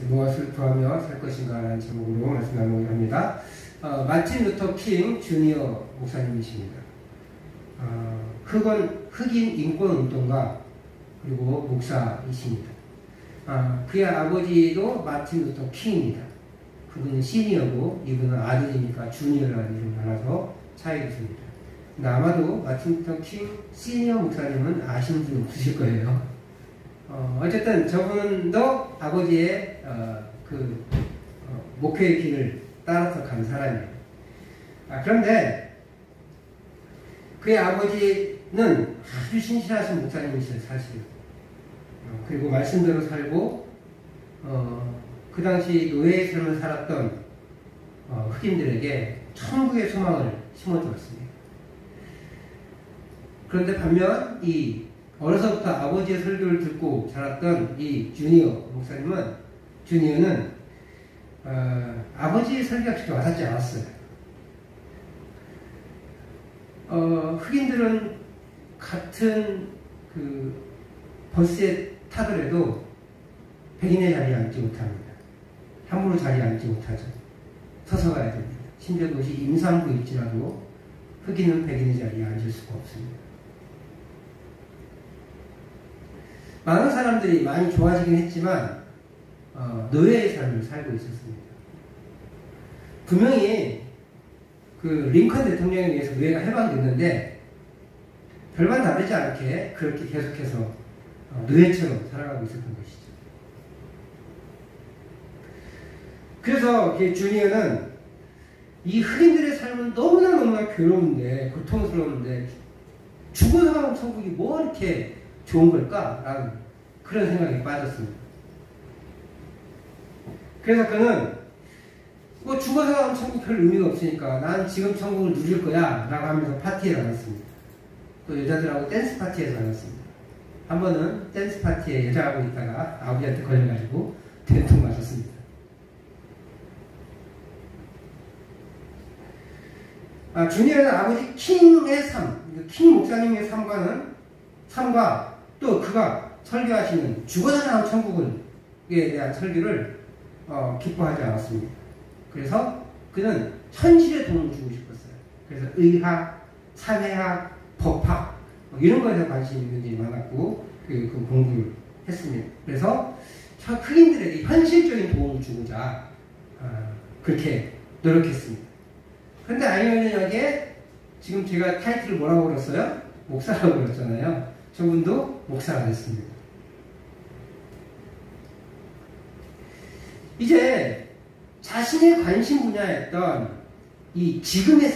무엇을 구하며 살 것인가라는 제목으로 말씀 나누고 합니다. 마틴 루터 킹 주니어 목사님이십니다. 흑인 인권운동가 그리고 목사이십니다. 그의 아버지도 마틴 루터 킹입니다. 그분은 시니어고 이분은 아들이니까 주니어라는 이름을 달아서 차이가 있습니다. 근데 아마도 마틴 루터 킹 시니어 목사님은 아시는 분 없으실 거예요. 어쨌든 저분도 아버지의 목회의 길을 따라서 간 사람이에요. 그런데 그의 아버지는 아주 신실하신 목사님이셨어요, 사실. 그리고 말씀대로 살고 그 당시 노예의 삶을 살았던 흑인들에게 천국의 소망을 심어주었습니다. 그런데 반면 이 어려서부터 아버지의 설교를 듣고 자랐던 이 주니어는 아버지의 설교가 그렇게 와닿지 않았어요. 흑인들은 같은 버스에 타더라도 백인의 자리에 앉지 못합니다. 함부로 자리에 앉지 못하죠. 서서 가야 됩니다. 심지어 그것이 임산부일지라도 흑인은 백인의 자리에 앉을 수가 없습니다. 많은 사람들이 많이 좋아지긴 했지만 노예의 삶을 살고 있었습니다. 분명히 링컨 대통령에 의해서 노예가 해방됐는데 별반 다르지 않게 그렇게 계속해서 노예처럼 살아가고 있었던 것이죠. 그래서 주니어는 이 흑인들의 삶은 너무나 괴로운데 고통스러운데 죽어서 가는 천국이 뭐 이렇게 좋은 걸까? 라는 그런 생각에 빠졌습니다. 그래서 그는 뭐 죽어서 가는 천국 별 의미가 없으니까 난 지금 천국을 누릴 거야 라고 하면서 파티에 다녔습니다. 또 여자들하고 댄스 파티에 다녔습니다. 한 번은 댄스 파티에 여자하고 있다가 아버지한테 걸려가지고 된통 맞았습니다. 주니어는 아버지 킹의 삶, 킹 목사님의 삶과 또 그가 설교하시는 죽어서 나온 천국에 대한 설교를 기뻐하지 않았습니다. 그래서 그는 현실의 돈을 주고 싶었어요. 그래서 의학, 사회학, 법학 이런 거에 관심이 굉장히 많았고 그 공부를 했습니다. 그래서 흑인들에게 현실적인 도움을 주고자 그렇게 노력했습니다. 그런데 아이러니하게 지금 제가 타이틀을 뭐라고 그랬어요? 목사라고 그랬잖아요. 저분도 목사가 됐습니다. 이제 자신의 관심 분야였던 이 지금의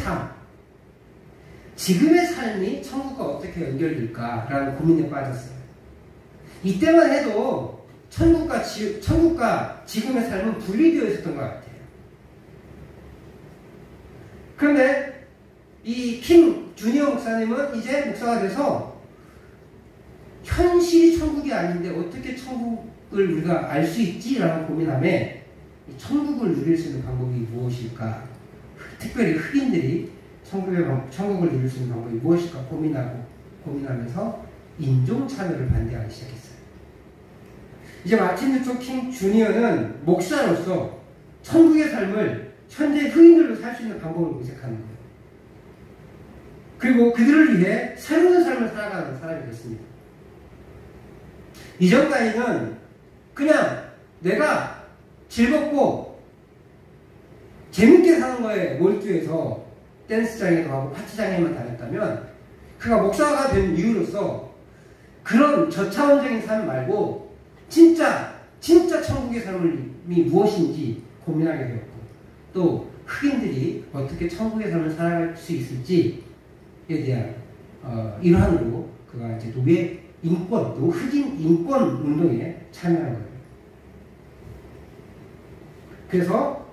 삶이 천국과 어떻게 연결될까라는 고민에 빠졌어요. 이때만 해도 천국과 지금의 삶은 분리되어 있었던 것 같아요. 그런데 이 킹 주니어 목사님은 이제 목사가 돼서 현실이 천국이 아닌데 어떻게 천국을 우리가 알 수 있지라는 고민함에 천국을 누릴 수 있는 방법이 무엇일까? 특별히 흑인들이 천국을 누릴 수 있는 방법이 무엇일까 고민하면서 인종 차별을 반대하기 시작했어요. 이제 마틴 루터 킹 주니어는 목사로서 천국의 삶을 현재 흑인들로 살 수 있는 방법을 모색하는 거예요. 그리고 그들을 위해 새로운 삶을 살아가는 사람이 됐습니다. 이전까지는 그냥 내가 즐겁고 재밌게 사는 거에 몰두해서 댄스장에도 가고 파티장에만 다녔다면 그가 목사가 된 이유로서 그런 저차원적인 삶 말고 진짜 천국의 삶이 무엇인지 고민하게 되었고 또 흑인들이 어떻게 천국의 삶을 살아갈 수 있을지에 대한 일환으로 그가 이제 노예 인권, 또 흑인 인권 운동에 참여한 거예요. 그래서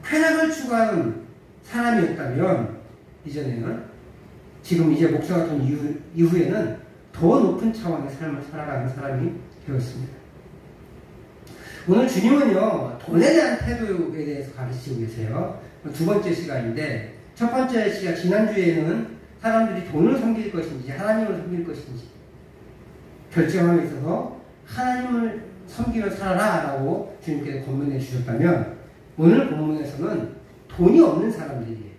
쾌락을 추구하는 사람이었다면 이전에는 지금 이제 목사가 된 이후에는 더 높은 차원의 삶을 살아가는 사람이 되었습니다. 오늘 주님은요 돈에 대한 태도에 대해서 가르치고 계세요. 두 번째 시간인데 첫 번째 시간 지난주에는 사람들이 돈을 섬길 것인지 하나님을 섬길 것인지 결정함에 있어서 하나님을 섬기며 살아라 라고 주님께서 권면해 주셨다면 오늘 본문에서는 돈이 없는 사람들이에요.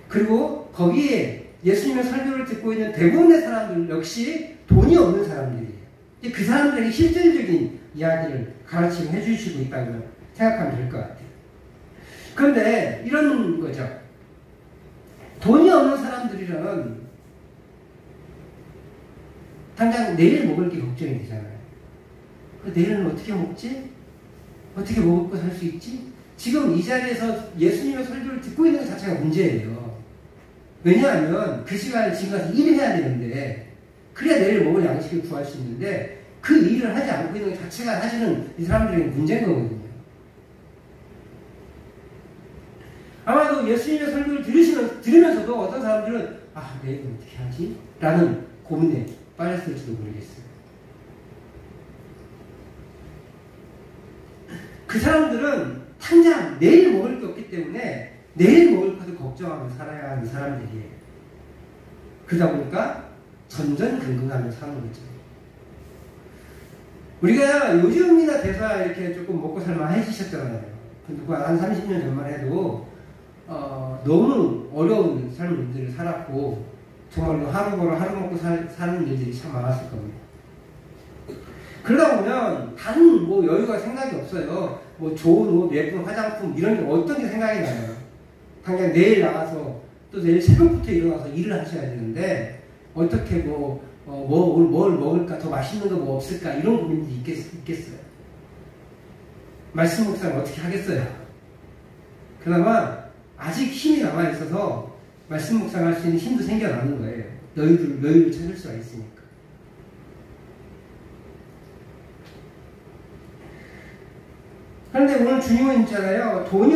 그리고 거기에 예수님의 설교를 듣고 있는 대부분의 사람들 역시 돈이 없는 사람들이에요. 그 사람들에게 실질적인 이야기를 가르치고 해주시고 있다고 생각하면 될 것 같아요. 그런데 이런 거죠. 돈이 없는 사람들이라는 당장 내일 먹을 게 걱정이 되잖아요. 내일은 어떻게 먹지? 어떻게 먹고 살 수 있지? 지금 이 자리에서 예수님의 설교를 듣고 있는 것 자체가 문제예요. 왜냐하면 그 시간에 지금 가서 일을 해야 되는데 그래야 내일 먹을 양식을 구할 수 있는데 그 일을 하지 않고 있는 것 자체가 사실은 이 사람들에게 문제인 거거든요. 아마도 예수님의 설교를 들으면서도 어떤 사람들은 내일은 어떻게 하지? 라는 고민에 빠졌을지도 모르겠어요. 그 사람들은 당장 내일 먹을 게 없기 때문에 내일 먹을 것을 걱정하며 살아야 하는 사람들이에요. 그러다 보니까 전전긍긍하며 사는 거죠. 우리가 요즘이나 돼서 이렇게 조금 먹고 살만 해지셨잖아요. 누가 한 30년 전만 해도 너무 어려운 삶들을 살았고 정말로 하루 벌어 하루 먹고 사는 일들이 참 많았을 겁니다. 그러다 보면 다른 여유가 생각이 없어요. 좋은 옷, 예쁜 화장품 이런 게 어떤 게 생각이 나요. 당장 내일 나가서 또 내일 새벽부터 일어나서 일을 하셔야 되는데 어떻게 오늘 뭘 먹을까, 더 맛있는 거 뭐 없을까 이런 고민들이 있겠어요. 말씀 묵상을 어떻게 하겠어요. 그나마 아직 힘이 남아있어서 말씀 묵상할 수 있는 힘도 생겨나는 거예요. 여유를 찾을 수가 있으니까. 그런데 오늘 주님은 있잖아요. 돈이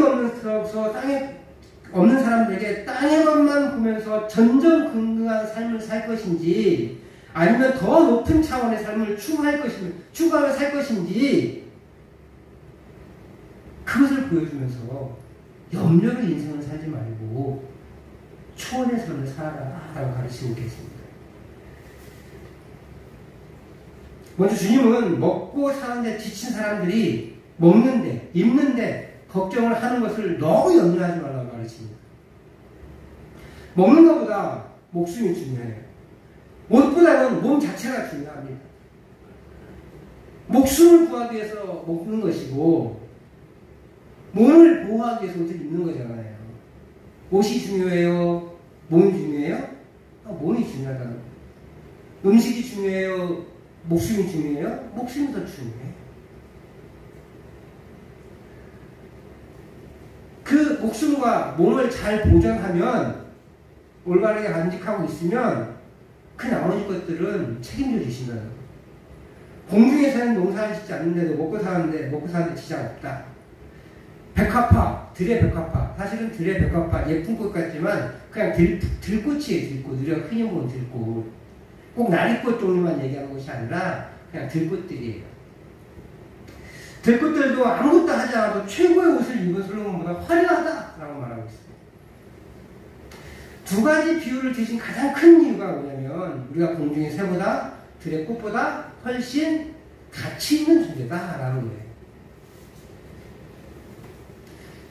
없는 사람들에게 땅의 것만 보면서 전전긍긍한 삶을 살 것인지 아니면 더 높은 차원의 삶을 추구하며 살 것인지 그것을 보여주면서 염려로 인생을 살지 말고 초원의 삶을 살아라 라고 가르치고 계십니다. 먼저 주님은 먹고 사는데 지친 사람들이 먹는데 입는데 걱정을 하는 것을 너무 염려하지 말라고 가르칩니다. 먹는 것보다 목숨이 중요해요. 옷보다는 몸 자체가 중요합니다. 목숨을 구하기 위해서 먹는 것이고 몸을 보호하기 위해서 옷을 입는 거잖아요. 옷이 중요해요? 몸이 중요해요? 몸이 중요하다는 거예요. 음식이 중요해요? 목숨이 중요해요? 목숨이 더 중요해요. 그 목숨과 몸을 잘 보존하면 올바르게 간직하고 있으면 그 나머지 것들은 책임져 주신다는 거예요. 공중에서는 농사를 짓지 않는데도 먹고 사는데 지장 없다. 백화파, 들의 백화파. 사실은 들의 백화파 예쁜 꽃 같지만 그냥 들꽃이에요. 들꽃. 우리가 흔히 보는 들꽃. 꼭 나리꽃 종류만 얘기하는 것이 아니라 그냥 들꽃들이에요. 들꽃들도 아무것도 하지 않아도 최고의 옷을 입은 솔로몬보다 화려하다라고 말하고 있습니다. 두 가지 비유를 드신 가장 큰 이유가 뭐냐면 우리가 공중의 새보다 들의 꽃보다 훨씬 가치 있는 존재다라는 거예요.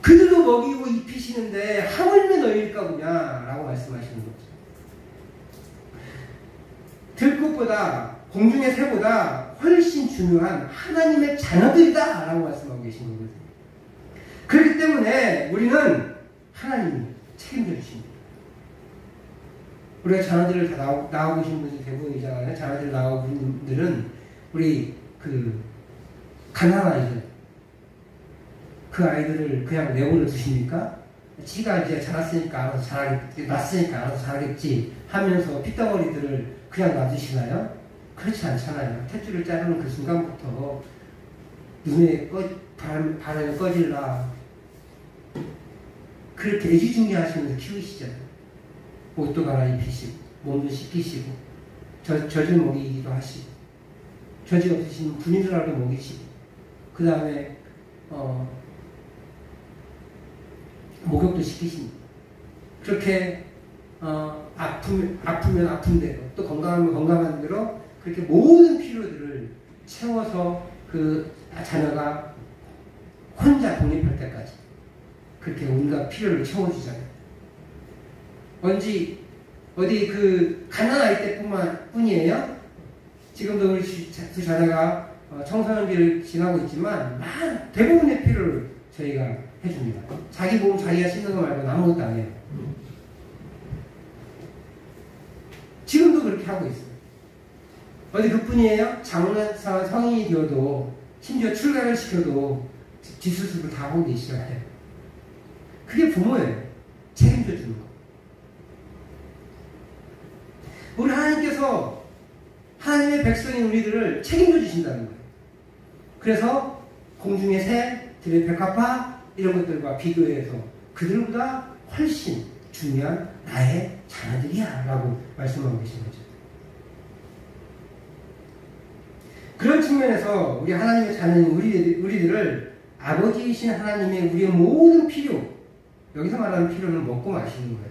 그들도 먹이고 입히시는데 하물며 너희일까 보냐라고 말씀하시는 거죠. 들꽃보다 공중의 새보다 훨씬 중요한 하나님의 자녀들이다 라고 말씀하고 계신 거거든요. 그렇기 때문에 우리는 하나님이 책임져 주십니다. 우리가 자녀들을 다 낳아보신 분이 대부분이잖아요. 자녀들 낳아보신 분들은 우리 가난한 아이들 그 아이들을 그냥 내버려 두십니까? 지가 이제 자랐으니까 알아서 낳았으니까 알아서 잘하겠지 하면서 핏덩어리들을 그냥 놔두시나요? 그렇지 않잖아요. 탯줄을 자르는 그 순간부터 눈에 바람에 꺼질라 그렇게 애지중지하시면서 키우시잖아요. 옷도 갈아입히시고 몸도 씻기시고 젖을 먹이기도 하시고 젖이 없으신 분유라도 먹이시고 그 다음에 목욕도 시키십니다. 그렇게 아프면 아픈 대로 또 건강하면 건강한 대로 그렇게 모든 필요들을 채워서 그 자녀가 혼자 독립할 때까지 그렇게 온갖 필요를 채워주잖아요. 어디 그 가난할 때뿐이에요. 지금도 우리 두 자녀가 청소년기를 지나고 있지만 대부분의 필요를 저희가 해줍니다. 자기 몸 자기가 씻는 거 말고는 아무것도 안 해요. 지금도 그렇게 하고 있어요. 어디 그뿐이에요? 장래사 성인이 되어도 심지어 출가를 시켜도 뒷수습을 다 하고 계시잖아요. 그게 부모예요. 책임져 주는 거. 우리 하나님께서 하나님의 백성인 우리들을 책임져 주신다는 거예요. 그래서 공중의 새, 들의 백합화 이런 것들과 비교해서 그들보다 훨씬 중요한 나의 자녀들이야 라고 말씀하고 계신 거죠. 그런 측면에서 우리 하나님의 자녀인 우리들을 아버지이신 하나님의 우리의 모든 필요, 여기서 말하는 필요는 먹고 마시는 거예요.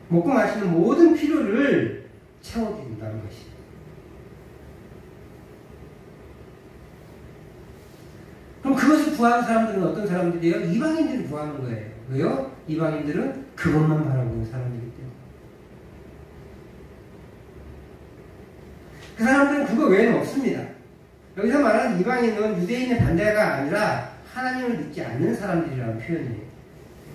먹고 마시는 모든 필요를 채워준다는 것이에요. 그럼 그것을 구하는 사람들은 어떤 사람들이에요? 이방인들이 구하는 거예요. 왜요? 이방인들은 그것만 바라보는 사람들이기 때문에. 그 사람들은 그거 외에는 없습니다. 여기서 말하는 이방인은 유대인의 반대가 아니라 하나님을 믿지 않는 사람들이라는 표현이에요.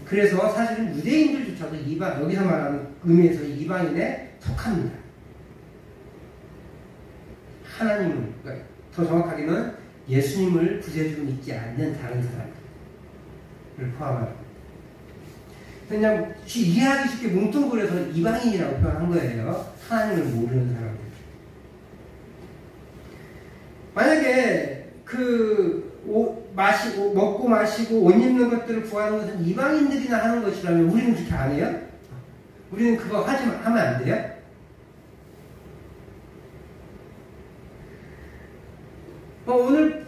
그래서 사실은 유대인들조차도 여기서 말하는 의미에서 이방인에 속합니다. 하나님을, 그러니까 더 정확하게는 예수님을 구세주로 믿지 않는 다른 사람들을 포함합니다. 그냥 이해하기 쉽게 뭉뚱그려서 이방인이라고 표현한 거예요. 하나님을 모르는 사람들. 만약에 먹고 마시고 옷 입는 것들을 구하는 것은 이방인들이나 하는 것이라면 우리는 그렇게 안 해요? 우리는 그거 하면 안 돼요? 오늘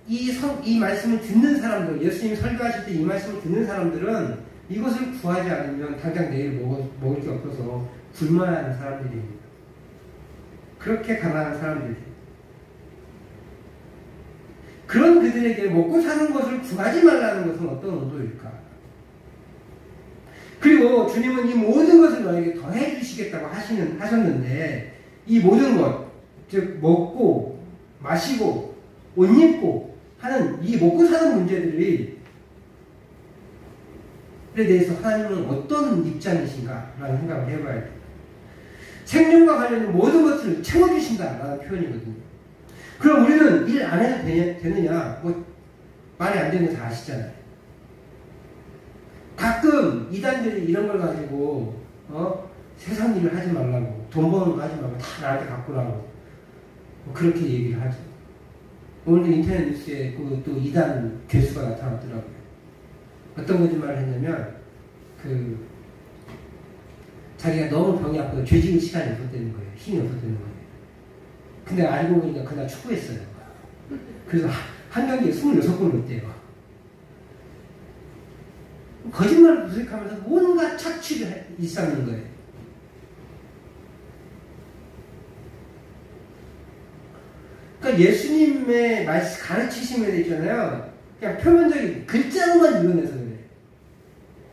이 말씀을 듣는 사람들, 예수님이 설교하실 때 이 말씀을 듣는 사람들은 이것을 구하지 않으면 당장 내일 먹을 게 없어서 굶어야 하는 사람들입니다. 그렇게 가난한 사람들입니다. 그런 그들에게 먹고 사는 것을 구하지 말라는 것은 어떤 의도일까? 그리고 주님은 이 모든 것을 너에게 더해 주시겠다고 하셨는데 이 모든 것, 즉 먹고 마시고 옷 입고 하는 이 먹고 사는 문제들에 대해서 하나님은 어떤 입장이신가라는 생각을 해봐야 돼요. 생명과 관련된 모든 것을 채워주신다라는 표현이거든요. 그럼 우리는 일 안 해도 되느냐? 말이 안 되는 거 다 아시잖아요. 가끔 이단들이 이런 걸 가지고 세상 일을 하지 말라고, 돈 버는 거 하지 말고 다 나한테 갖고 라고 그렇게 얘기를 하죠. 오늘도 인터넷 뉴스에 또 이단 괴수가 나타났더라고요. 어떤 거짓말을 했냐면 자기가 너무 병이 아프고 죄지을 시간이 없었다는 거예요. 힘이 없었다는 거예요. 근데 알고 보니까 그날 축구했어요. 그래서 한 경기에 26골을 넣었대요. 거짓말을 부색하면서 뭔가 착취를 일삼는 거예요. 그러니까 예수님의 가르치심에 대해 있잖아요. 그냥 표면적인 글자로만 이겨내서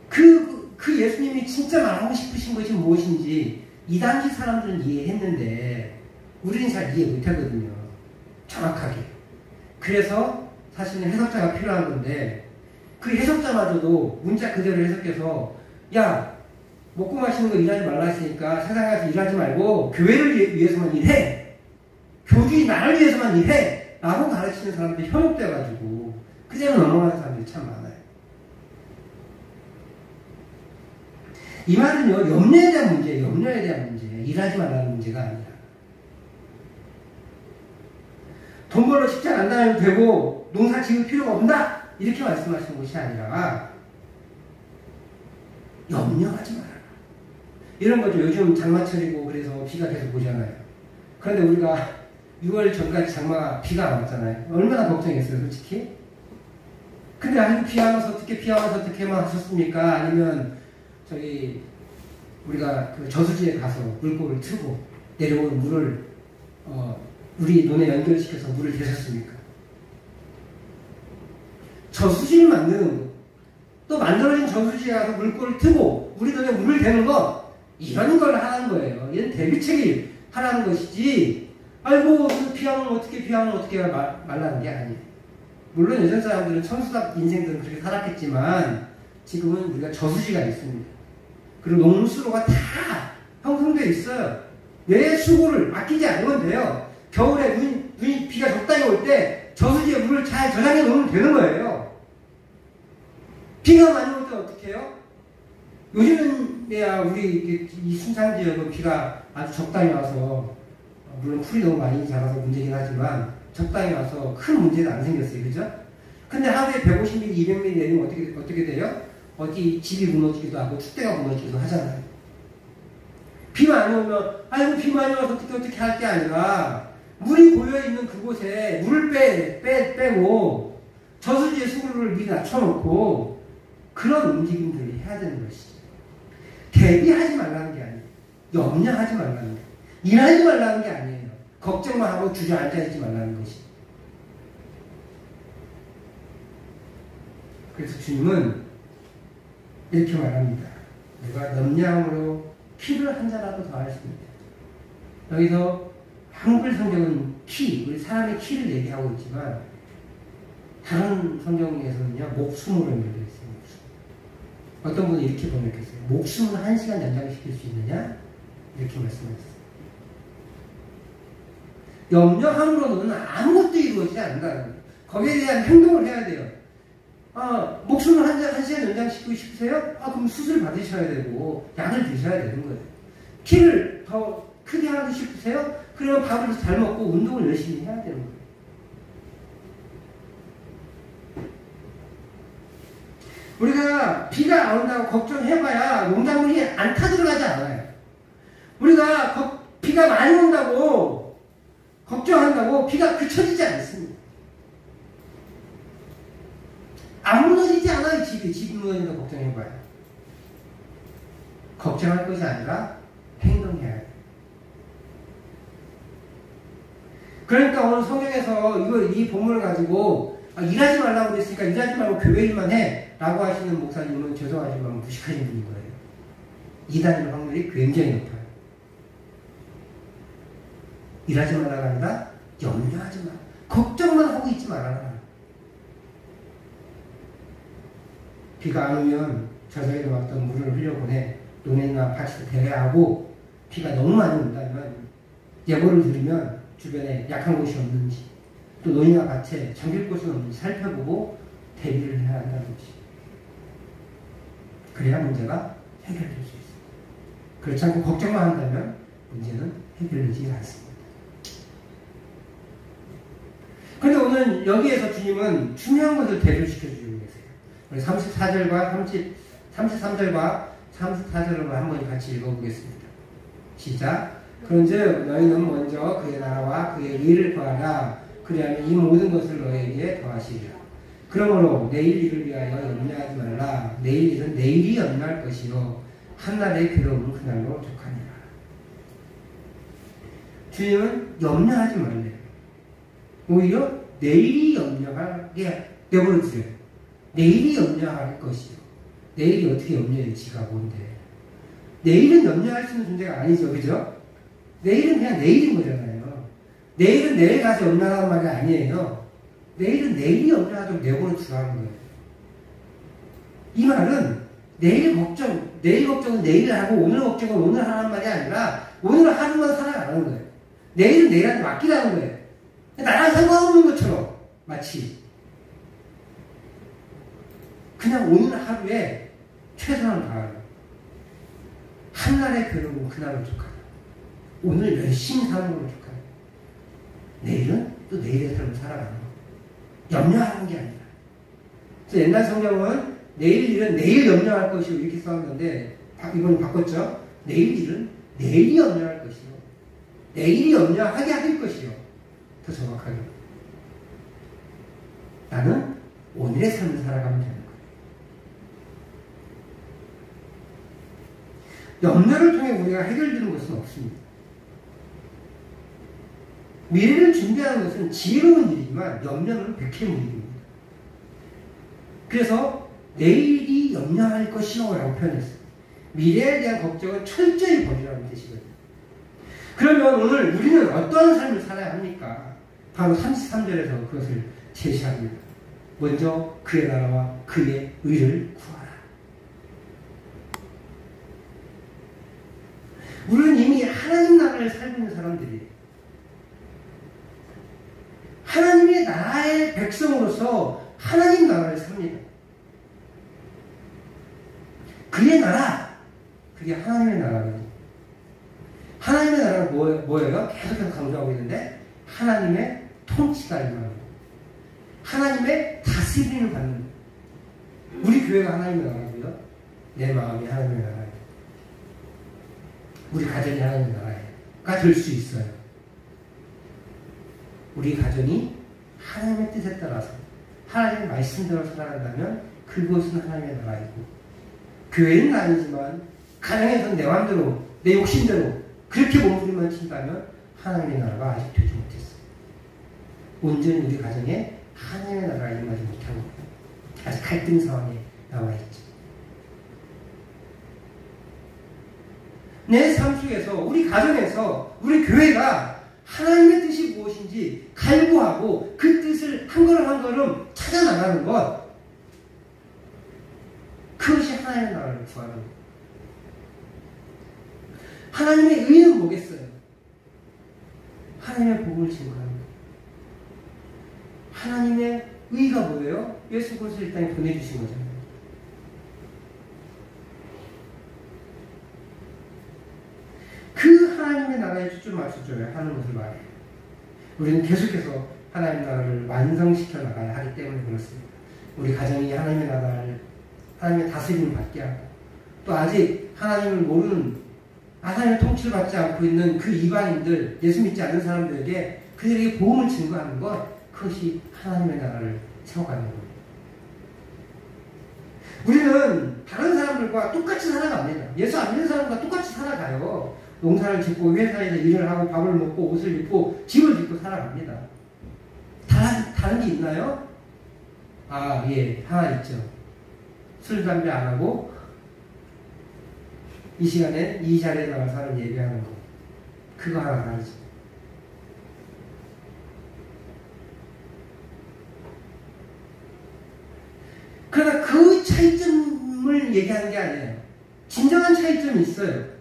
그래요. 그 예수님이 진짜 말하고 싶으신 것이 무엇인지 이 당시 사람들은 이해했는데 우리는 잘 이해 못하거든요. 정확하게. 그래서 사실은 해석자가 필요한 건데 그 해석자마저도 문자 그대로 해석해서 야 먹고 마시는 거 일하지 말라 했으니까 세상에 가서 일하지 말고 교회를 위해서만 일해. 교주인 나를 위해서만 일해. 라고 가르치는 사람들이 현혹돼가지고 그대로 넘어가는 사람들이 참 많아요. 이 말은요, 염려에 대한 문제예요. 염려에 대한 문제예요. 일하지 말라는 문제가 아니라. 돈 벌러 직장 안 다녀도 되고 농사 지을 필요가 없다. 이렇게 말씀하시는 것이 아니라 염려하지 말아라. 이런 거죠. 요즘 장마철이고 그래서 비가 계속 오잖아요. 그런데 우리가 6월 전까지 비가 안 왔잖아요. 얼마나 걱정했어요, 솔직히. 근데 아니 비 안 와서 어떻게만 하셨습니까? 아니면 우리가 그 저수지에 가서 물고를 트고 내려오는 물을 우리 논에 연결시켜서 물을 대셨습니까? 저수지를 만드는 거, 또 만들어진 저수지에 가서 물꼬를 트고 우리 돈에 물을 대는 거, 이런 걸 하는 거예요. 이건 대비책이 하라는 것이지, 아이고 피하면 어떻게 말라는 게 아니에요. 물론 예전 사람들은 천수답 인생들은 그렇게 살았겠지만 지금은 우리가 저수지가 있습니다. 그리고 농수로가 다 형성되어 있어요. 내 수고를 아끼지 않으면 돼요. 겨울에 비가 적당히 올 때 저수지에 물을 잘 저장해 놓으면 되는 거예요. 비가 많이 올 때 어떻게 해요? 요즘은야 우리 이 순산 지역은 비가 아주 적당히 와서, 물론 풀이 너무 많이 자라서 문제긴 하지만 적당히 와서 큰 문제는 안 생겼어요. 그죠? 근데 하루에 150mm, 200mm 내리면 어떻게 돼요? 어디 집이 무너지기도 하고 축대가 무너지기도 하잖아요. 비 많이 오면 아이고 비 많이 와서 어떻게 할 게 아니라, 물이 고여있는 그곳에 물을 빼고 저수지의 수구를 미리 낮춰놓고 그런 움직임들을 해야 되는 것이죠. 대비하지 말라는 게 아니에요. 염려하지 말라는 게, 일하지 말라는 게 아니에요. 걱정만 하고 주저앉아있지 말라는 것이. 그래서 주님은 이렇게 말합니다. 내가 염려함으로 피를 한 자라도 더할 수 있다. 여기서 한글 성경은 피, 우리 사람의 키를 얘기하고 있지만 다른 성경에서는요 목숨으로 연결되어 있어요. 목숨. 어떤 분이 이렇게 번역했어요. 목숨을 1시간 연장시킬 수 있느냐? 이렇게 말씀하셨어요. 염려함으로는 아무것도 이루어지지 않는다는 거예요. 거기에 대한 행동을 해야 돼요. 목숨을 1시간 연장시키고 싶으세요? 그럼 수술 받으셔야 되고 약을 드셔야 되는 거예요. 키를 더 크게 하고 싶으세요? 그러면 밥을 잘 먹고 운동을 열심히 해야 되는 거예요. 우리가 비가 안 온다고 걱정해봐야 농작물이 안 타들어가지 않아요. 우리가 비가 많이 온다고 걱정한다고 비가 그쳐지지 않습니다. 안 무너지지 않아요. 집이 무너진다고 걱정해봐요. 걱정할 것이 아니라 행동해야 돼요. 그러니까 오늘 성경에서 이 본문을 가지고 일하지 말라고 그랬으니까 일하지 말고 교회 일만 해 라고 하시는 목사님은 죄송하지만 무식하신 분인 거예요. 이단일 확률이 굉장히 높아요. 일하지 말라가 아니라 염려하지 마. 걱정만 하고 있지 말아라. 비가 안 오면 저장해 놓았던 물을 흘려보내 논이나 밭을 대회하고, 비가 너무 많이 온다면 예보를 들으면 주변에 약한 곳이 없는지, 또 논이나 밭에 잠길 곳이 없는지 살펴보고 대비를 해야 한다는 것이. 그래야 문제가 해결될 수 있습니다. 그렇지 않고 걱정만 한다면 문제는 해결되지 않습니다. 그런데 오늘 여기에서 주님은 중요한 것을 대조시켜주고 계세요. 우리 34절과 33절과 34절을 한번 같이 읽어보겠습니다. 시작. 그런즉 너희는 먼저 그의 나라와 그의 의를 구하라. 그리하면 이 모든 것을 너희에게 더하시리라. 그러므로 내일 일을 위하여 염려하지 말라. 내일 일은 내일이 염려할 것이요 한날의 괴로움은 그날로 족하니라. 주님은 염려하지 말래요. 오히려 내일이 염려하게 내버려두세요. 내일이 염려할 것이요. 내일이 어떻게 염려할지가 뭔데. 내일은 염려할 수 있는 존재가 아니죠. 그죠? 내일은 그냥 내일인 거잖아요. 내일은 내일 가서 염려하는 말이 아니에요. 내일은 내일이 염려하도록 내버려두라는 거예요. 이 말은 내일 걱정은 내일 하고 오늘 걱정은 오늘 하라는 말이 아니라 오늘 하루만 살아가는 거예요. 내일은 내일한테 맡기라는 거예요. 나랑 상관없는 것처럼 마치 그냥 오늘 하루에 최선을 다하는, 한날의 괴로움은 그날을 족하다. 오늘 열심히 사는 걸로 족하다. 내일은 또 내일의 삶을 살아가는 거. 염려하는 게 아니라. 그래서 옛날 성경은 내일 일은 내일 염려할 것이요 이렇게 써놨는데 이번에 바꿨죠. 내일 일은 내일이 염려할 것이요 내일이 염려하게 할 것이요. 더 정확하게 나는 오늘의 삶을 살아가면 되는 거예요. 염려를 통해 우리가 해결되는 것은 없습니다. 미래를 준비하는 것은 지혜로운 일이지만 염려는 백해무익입니다. 그래서 내일이 염려할 것이요 라고 표현했어요. 미래에 대한 걱정은 철저히 버리라는 뜻이거든요. 그러면 오늘 우리는 어떠한 삶을 살아야 합니까? 바로 33절에서 그것을 제시합니다. 먼저 그의 나라와 그의 의를 구하라. 우리는 이미 하나님 나라를 살고 있는 사람들이에요. 하나님의 나라의 백성으로서 하나님 나라를 삽니다. 그의 나라, 그게 하나님의 나라거든요. 하나님의 나라는 뭐예요? 계속해서 강조하고 있는데 하나님의 통치가 임하고 하나님의 다스림을 받는 거예요. 우리 교회가 하나님의 나라고요. 내 마음이 하나님의 나라예요. 우리 가정이 하나님의 나라가 될 수 있어요. 우리 가정이 하나님의 뜻에 따라서 하나님의 말씀대로 살아간다면 그것은 하나님의 나라이고, 교회는 아니지만 가정에서는 내 마음대로 내 욕심대로 그렇게 몸부림만 친다면 하나님의 나라가 아직 되지 못했어요. 온전히 우리 가정에 하나님의 나라가 임하지 못하고 아직 갈등 상황에 나와 있죠. 내 삶 속에서, 우리 가정에서, 우리 교회가 하나님의 뜻이 무엇인지 갈구하고 그 뜻을 한 걸음 한 걸음 찾아나가는 것, 그것이 하나님의 나라를 구하는 것. 하나님의 의는 뭐겠어요? 하나님의 복음을 증거하는 것. 하나님의 의가 뭐예요? 예수 그리스도를 이 땅에 보내주신 거잖아요. 그 하나님의 나라에 초점을 맞춰줘야 하는 것을 말해요. 우리는 계속해서 하나님의 나라를 완성시켜 나가야 하기 때문에 그렇습니다. 우리 가정이 하나님의 나라를, 하나님의 다스림을 받게 하고, 또 아직 하나님을 모르는, 하나님의 통치를 받지 않고 있는 그 이방인들, 예수 믿지 않는 사람들에게 그들에게 복음을 증거하는 것, 그것이 하나님의 나라를 세워가는 거예요. 우리는 다른 사람들과 똑같이 살아갑니다. 예수 안 믿는 사람과 똑같이 살아가요. 농사를 짓고 회사에서 일을 하고 밥을 먹고 옷을 입고 집을 짓고 살아갑니다. 다른 게 있나요? 아, 예, 하나 있죠. 술, 담배 안 하고 이 시간에 이 자리에 나가서 사람 예배하는 거. 그거 하나 다르죠. 그러나 그 차이점을 얘기하는 게 아니에요. 진정한 차이점이 있어요.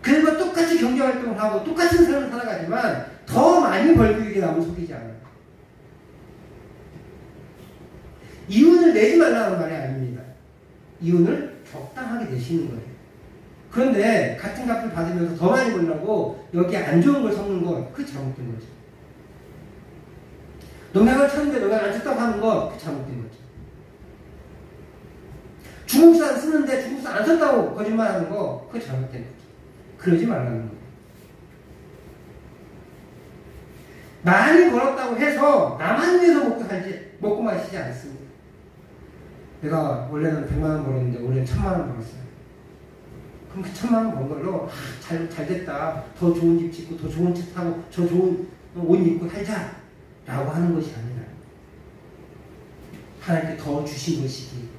그들과 똑같이 경제활동을 하고 똑같은 삶을 살아가지만 더 많이 벌고 이게 남을 속이지 않아요. 이윤을 내지 말라는 말이 아닙니다. 이윤을 적당하게 내시는 거예요. 그런데 같은 값을 받으면서 더 많이 벌려고 여기에 안 좋은 걸 섞는 건 그게 잘못된 거죠. 농약을 쳤는데 농약을 안 쳤다고 하는 건 그게 잘못된 거죠. 중국산 쓰는데 중국산 안 썼다고 거짓말하는 거 그게 잘못된 거죠. 그러지 말라는 거예요. 많이 벌었다고 해서 나만 위해서 먹고 마시지 않습니다. 내가 원래는 100만 원 벌었는데 올해는 1000만 원 벌었어요. 그럼 그 1000만 원 번 걸로 잘 됐다. 더 좋은 집 짓고 더 좋은 차 타고 더 좋은 옷 입고 살자 라고 하는 것이 아니라 하나님께 더 주신 것이기,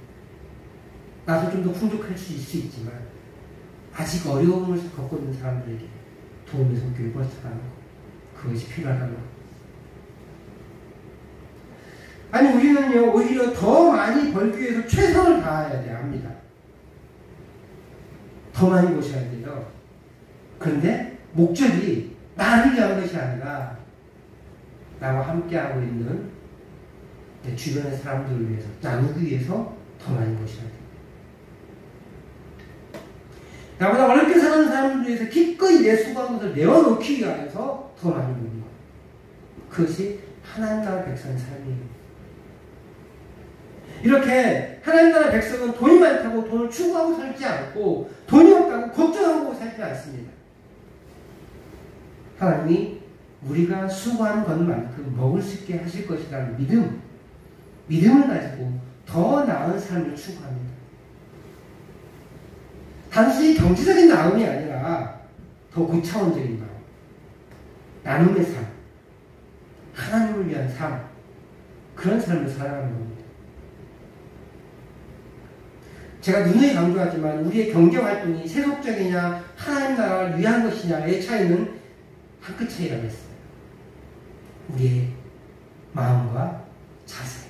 나도 좀 더 풍족할 수 있지만 아직 어려움을 겪고 있는 사람들에게 도움의 손길을 뻗쳐가는 것, 그것이 필요하다는 것. 아니, 우리는요 오히려 더 많이 벌기 위해서 최선을 다해야 합니다. 더 많이 보셔야 돼요. 그런데 목적이 나를 위한 것이 아니라 나와 함께하고 있는 내 주변의 사람들을 위해서, 나누기 위해서 더 많이 보셔야 돼요. 나보다 어렵게 사는 사람들 위해서 기꺼이 내 수고한 것을 내어놓기 위해서 더 많이 보는 거예요. 그것이 하나님 나라 백성의 삶이에요. 이렇게 하나님 나라 백성은 돈이 많다고 돈을 추구하고 살지 않고, 돈이 없다고 걱정하고 살지 않습니다. 하나님이 우리가 수고한 것만큼 먹을 수 있게 하실 것이라는 믿음을 가지고 더 나은 삶을 추구합니다. 단순히 경제적인 나음이 아니라 더 고차원적인 나음, 나눔의 삶, 하나님을 위한 삶, 그런 삶을 살아가는 겁니다. 제가 누누이 강조하지만 우리의 경제활동이 세속적이냐 하나님 나라를 위한 것이냐의 차이는 한 끗 차이라고 했어요. 우리의 마음과 자세.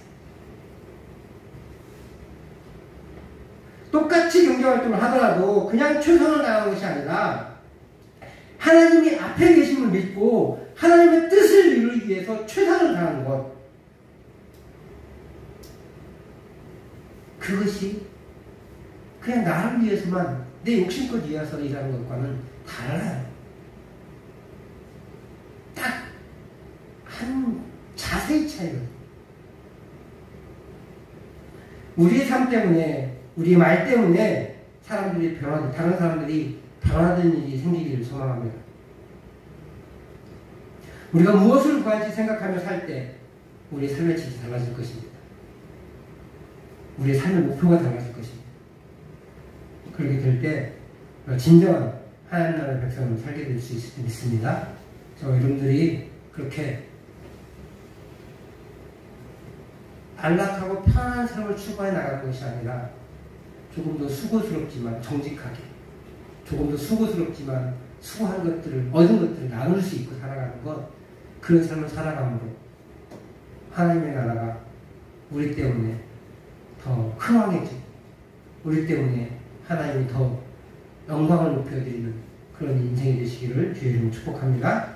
똑같이 경제활동을 하더라도 그냥 최선을 다하는 것이 아니라 하나님이 앞에 계심을 믿고 하나님의 뜻을 이루기 위해서 최선을 다하는 것. 그것이 그냥 나를 위해서만 내 욕심껏 위해서 일하는 것과는 달라요. 딱 한 자세의 차이거든요. 우리의 삶 때문에, 우리의 말 때문에 사람들이 다른 사람들이 변화되는 일이 생기기를 소망합니다. 우리가 무엇을 구할지 생각하며 살 때 우리의 삶의 질이 달라질 것입니다. 우리의 삶의 목표가 달라질 것입니다. 그렇게 될 때 진정한 하나님 나라의 백성으로 살게 될 수 있을 줄 믿습니다. 여러분들이 그렇게 안락하고 편안한 삶을 추구해 나가는 것이 아니라 조금 더 수고스럽지만 정직하게, 조금 더 수고스럽지만 수고한 것들을, 얻은 것들을 나눌 수 있고 살아가는 것, 그런 삶을 살아감으로 하나님의 나라가 우리 때문에 더 흥왕해지고 우리 때문에 하나님이 더 영광을 높여드리는 그런 인생이 되시기를 주의 이름으로 축복합니다.